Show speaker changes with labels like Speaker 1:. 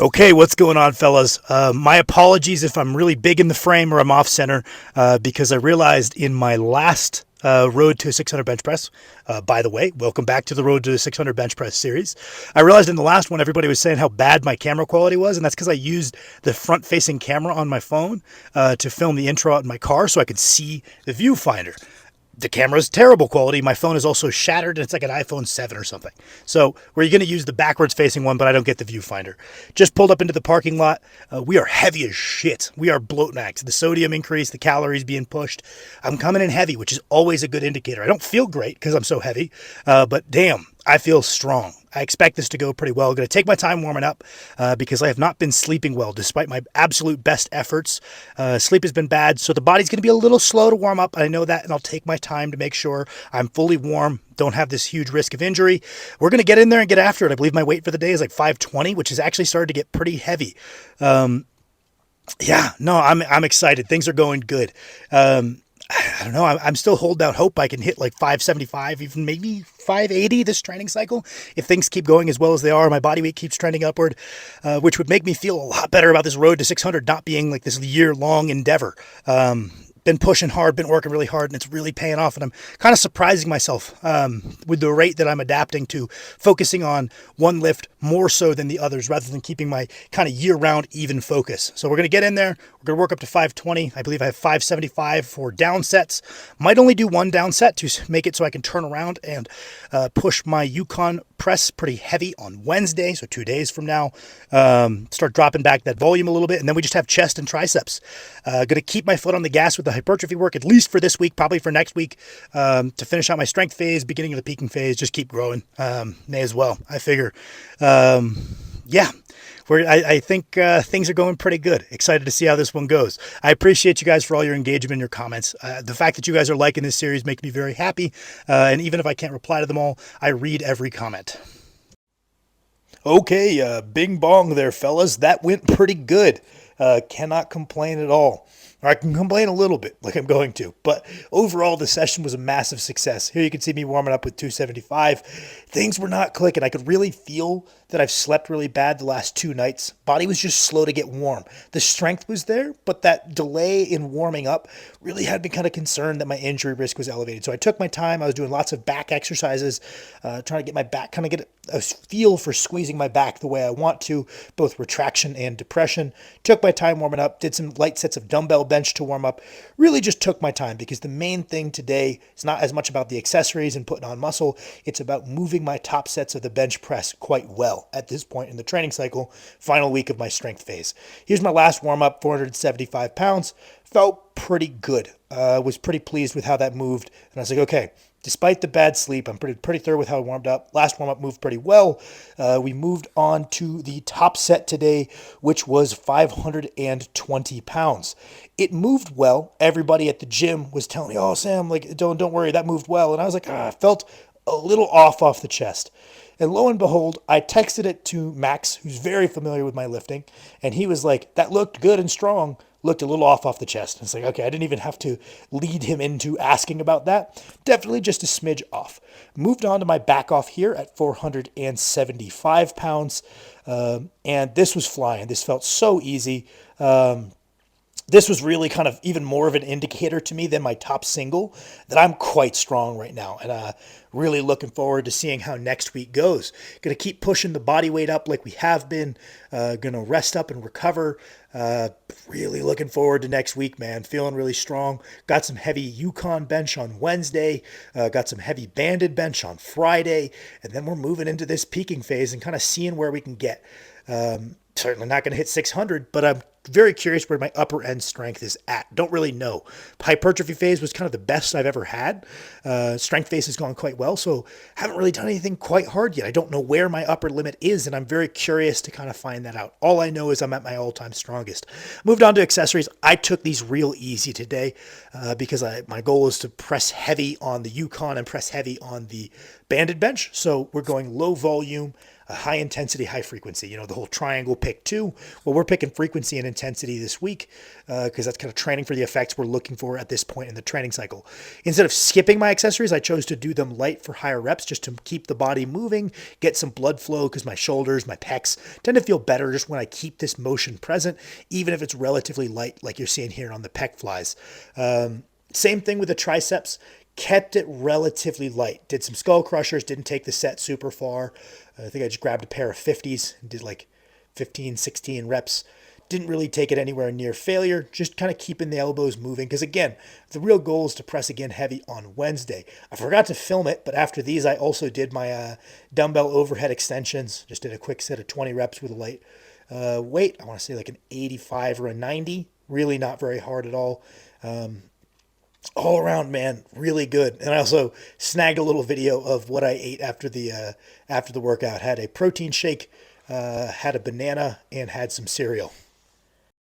Speaker 1: Okay, what's going on, fellas? My apologies if I'm really big in the frame or I'm off center, because I realized in my last Road to 600 bench press, by the way, welcome back to the Road to 600 bench press series. I realized in the last one, everybody was saying how bad my camera quality was, and that's because I used the front facing camera on my phone to film the intro out in my car so I could see the viewfinder. The camera is terrible quality. My phone is also shattered, and it's like an iPhone 7 or something. So we're going to use the backwards facing one, but I don't get the viewfinder. Just pulled up into the parking lot. We are heavy as shit. We are bloat max. The sodium increase, the calories being pushed. I'm coming in heavy, which is always a good indicator. I don't feel great because I'm so heavy, but damn, I feel strong. I expect this to go pretty well. I'm going to take my time warming up because I have not been sleeping well despite my absolute best efforts. Sleep has been bad, so the body's going to be a little slow to warm up. I know that, and I'll take my time to make sure I'm fully warm, don't have this huge risk of injury. We're going to get in there and get after it. I believe my weight for the day is like 520, which has actually started to get pretty heavy. Yeah, no, I'm excited. Things are going good. I don't know. I'm still holding out hope I can hit like 575, even maybe 580 this training cycle. If things keep going as well as they are, my body weight keeps trending upward, which would make me feel a lot better about this road to 600 not being like this year-long endeavor. Been pushing hard, been working really hard, and it's really paying off. And I'm kind of surprising myself with the rate that I'm adapting to, focusing on one lift more so than the others rather than keeping my kind of year-round even focus. So we're going to get in there. We're going to work up to 520. I believe I have 575 for down sets. Might only do one down set to make it so I can turn around and push my Yukon press pretty heavy on Wednesday, so 2 days from now. Start dropping back that volume a little bit, and then we just have chest and triceps. Going to keep my foot on the gas with the hypertrophy work, at least for this week, probably for next week, to finish out my strength phase, beginning of the peaking phase, just keep growing. May as well, I figure. Yeah. I think things are going pretty good. Excited to see how this one goes. I appreciate you guys for all your engagement and your comments. The fact that you guys are liking this series makes me very happy. And even if I can't reply to them all, I read every comment. Okay, bing bong there, fellas. That went pretty good. Cannot complain at all. Or I can complain a little bit, like I'm going to. But overall, the session was a massive success. Here you can see me warming up with 275. Things were not clicking. I could really feel that I've slept really bad the last 2 nights. Body was just slow to get warm. The strength was there, but that delay in warming up really had me kind of concerned that my injury risk was elevated. So I took my time. I was doing lots of back exercises, trying to get my back, kind of get a feel for squeezing my back the way I want to, both retraction and depression. Took my time warming up, did some light sets of dumbbell bench to warm up. Really just took my time because the main thing today is not as much about the accessories and putting on muscle. It's about moving my top sets of the bench press quite well at this point in the training cycle, final week of my strength phase. Here's my last warm up, 475 pounds. Felt pretty good. Was pretty pleased with how that moved. And I was like, okay, despite the bad sleep, I'm pretty thorough with how I warmed up. Last warm up moved pretty well. We moved on to the top set today, which was 520 pounds. It moved well. Everybody at the gym was telling me, "Oh, Sam, like don't worry, that moved well." And I was like, I felt a little off the chest. And lo and behold, I texted it to Max, who's very familiar with my lifting, and he was like, "That looked good and strong." Looked a little off the chest. It's like, okay, I didn't even have to lead him into asking about that. Definitely just a smidge off. Moved on to my back off here at 475 pounds. And this was flying. This felt so easy. This was really kind of even more of an indicator to me than my top single that I'm quite strong right now. And really looking forward to seeing how next week goes. Going to keep pushing the body weight up like we have been. Going to rest up and recover. Really looking forward to next week, man. Feeling really strong. Got some heavy Yukon bench on Wednesday. Got some heavy banded bench on Friday. And then we're moving into this peaking phase and kind of seeing where we can get. Certainly not going to hit 600, but I'm very curious where my upper end strength is at. Don't really know. Hypertrophy phase was kind of the best I've ever had. Strength phase has gone quite well, so haven't really done anything quite hard yet. I don't know where my upper limit is, and I'm very curious to kind of find that out. All I know is I'm at my all-time strongest. Moved on to accessories. I took these real easy today because my goal is to press heavy on the Yukon and press heavy on the banded bench. So we're going low volume. high intensity, high frequency. The whole triangle pick two. Well, we're picking frequency and intensity this week because that's kind of training for the effects we're looking for at this point in the training cycle. Instead of skipping my accessories, I chose to do them light for higher reps just to keep the body moving, get some blood flow because my shoulders, my pecs tend to feel better just when I keep this motion present, even if it's relatively light like you're seeing here on the pec flies. Same thing with the triceps. Kept it relatively light. Did some skull crushers, didn't take the set super far. I think I just grabbed a pair of 50s and did like 15, 16 reps. Didn't really take it anywhere near failure, just kind of keeping the elbows moving. Because again, the real goal is to press again heavy on Wednesday. I forgot to film it, but after these, I also did my dumbbell overhead extensions. Just did a quick set of 20 reps with a light weight. I want to say like an 85 or a 90. Really not very hard at all. All around, man, really good. And I also snagged a little video of what I ate after the workout. Had a protein shake, had a banana, and had some cereal.